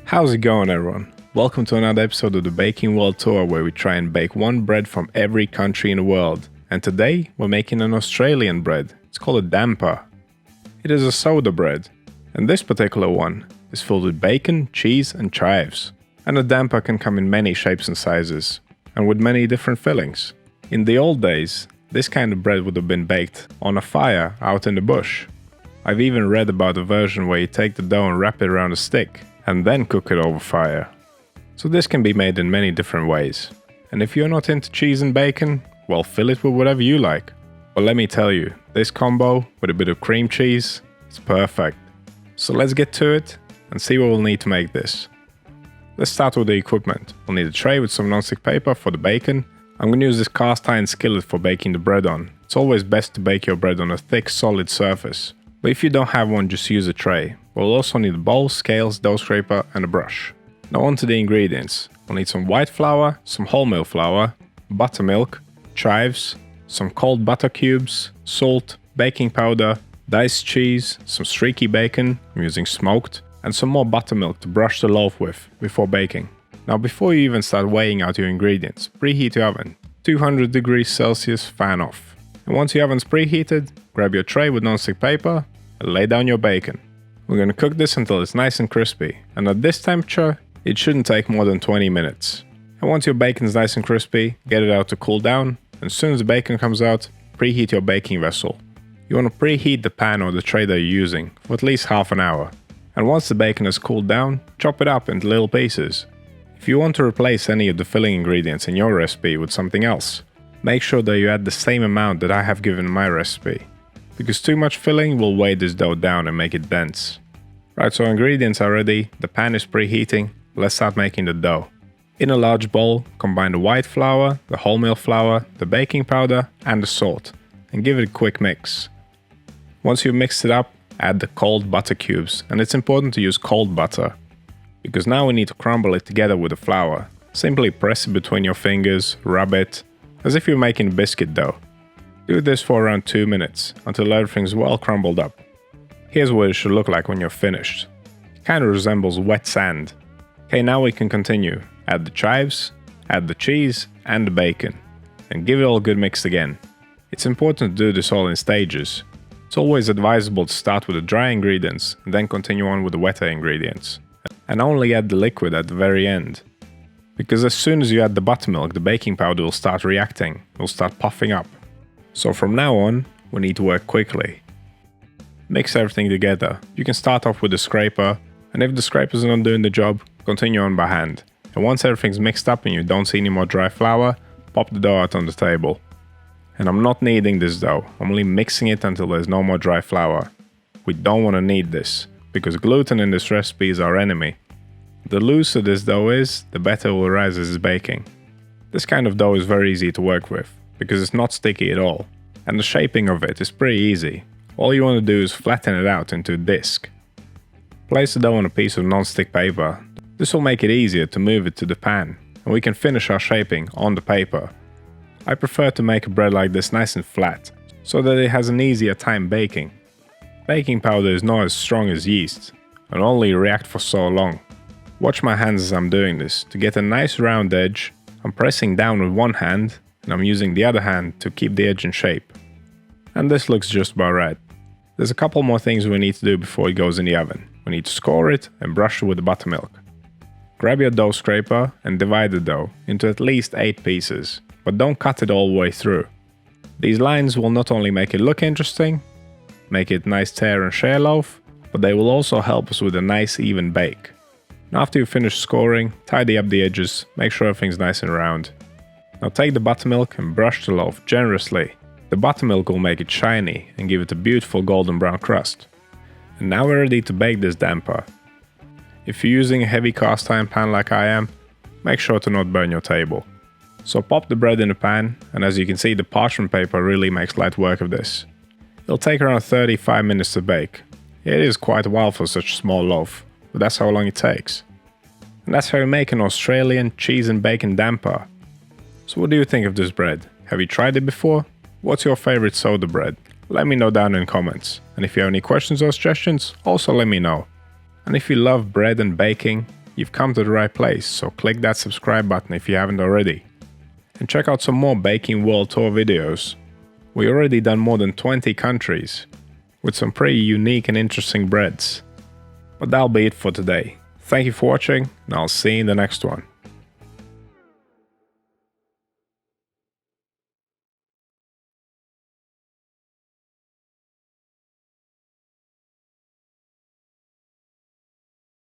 How's it going, everyone? Welcome to another episode of the Baking World Tour, where we try and bake one bread from every country in the world. And today we're making an Australian bread. It's called a damper. It is a soda bread, and this particular one is filled with bacon, cheese and chives. And a damper can come in many shapes and sizes, and with many different fillings. In the old days, this kind of bread would have been baked on a fire out in the bush. I've even read about a version where you take the dough and wrap it around a stick and then cook it over fire. So this can be made in many different ways. And if you're not into cheese and bacon, well, fill it with whatever you like. But let me tell you, this combo with a bit of cream cheese is perfect. So let's get to it and see what we'll need to make this. Let's start with the equipment. We'll need a tray with some non-stick paper for the bacon. I'm going to use this cast iron skillet for baking the bread on. It's always best to bake your bread on a thick, solid surface. But if you don't have one, just use a tray. We'll also need a bowl, scales, dough scraper and a brush. Now on to the ingredients. We'll need some white flour, some wholemeal flour, buttermilk, chives, some cold butter cubes, salt, baking powder, diced cheese, some streaky bacon, I'm using smoked, and some more buttermilk to brush the loaf with before baking. Now before you even start weighing out your ingredients, preheat your oven. 200 degrees Celsius, fan off. And once your oven's preheated, grab your tray with non-stick paper and lay down your bacon. We're going to cook this until it's nice and crispy, and at this temperature, it shouldn't take more than 20 minutes. And once your bacon's nice and crispy, get it out to cool down, and as soon as the bacon comes out, preheat your baking vessel. You want to preheat the pan or the tray that you're using for at least half an hour. And once the bacon has cooled down, chop it up into little pieces. If you want to replace any of the filling ingredients in your recipe with something else, make sure that you add the same amount that I have given in my recipe, because too much filling will weigh this dough down and make it dense. Right, so ingredients are ready, the pan is preheating, let's start making the dough. In a large bowl, combine the white flour, the wholemeal flour, the baking powder and the salt, and give it a quick mix. Once you've mixed it up, add the cold butter cubes, and it's important to use cold butter, because now we need to crumble it together with the flour. Simply press it between your fingers, rub it, as if you're making biscuit dough. Do this for around 2 minutes, until everything's well crumbled up. Here's what it should look like when you're finished. It kind of resembles wet sand. Okay, now we can continue. Add the chives, add the cheese and the bacon, and give it all a good mix again. It's important to do this all in stages. It's always advisable to start with the dry ingredients and then continue on with the wetter ingredients. And only add the liquid at the very end. Because as soon as you add the buttermilk, the baking powder will start reacting, it will start puffing up. So from now on, we need to work quickly. Mix everything together. You can start off with a scraper, and if the scraper's not doing the job, continue on by hand. And once everything's mixed up and you don't see any more dry flour, pop the dough out on the table. And I'm not kneading this dough, I'm only mixing it until there's no more dry flour. We don't want to knead this, because gluten in this recipe is our enemy. The looser this dough is, the better it will rise as it's baking. This kind of dough is very easy to work with, because it's not sticky at all, and the shaping of it is pretty easy. All you want to do is flatten it out into a disc. Place the dough on a piece of non-stick paper. This will make it easier to move it to the pan, and we can finish our shaping on the paper. I prefer to make a bread like this nice and flat, so that it has an easier time baking. Baking powder is not as strong as yeast, and only react for so long. Watch my hands as I'm doing this. To get a nice round edge, I'm pressing down with one hand, and I'm using the other hand to keep the edge in shape. And this looks just about right. There's a couple more things we need to do before it goes in the oven. We need to score it and brush it with the buttermilk. Grab your dough scraper and divide the dough into at least 8 pieces, but don't cut it all the way through. These lines will not only make it look interesting, make it nice tear and share loaf, but they will also help us with a nice even bake. Now after you finish scoring, tidy up the edges, make sure everything's nice and round. Now take the buttermilk and brush the loaf generously. The buttermilk will make it shiny and give it a beautiful golden brown crust. And now we're ready to bake this damper. If you're using a heavy cast iron pan like I am, make sure to not burn your table. So pop the bread in the pan, and as you can see, the parchment paper really makes light work of this. It'll take around 35 minutes to bake. It is quite a while for such a small loaf, but that's how long it takes. And that's how you make an Australian cheese and bacon damper. So what do you think of this bread? Have you tried it before? What's your favorite soda bread? Let me know down in the comments. And if you have any questions or suggestions, also let me know. And if you love bread and baking, you've come to the right place, so click that subscribe button if you haven't already. And check out some more Baking World Tour videos. We already done more than 20 countries, with some pretty unique and interesting breads. But that'll be it for today. Thank you for watching, and I'll see you in the next one.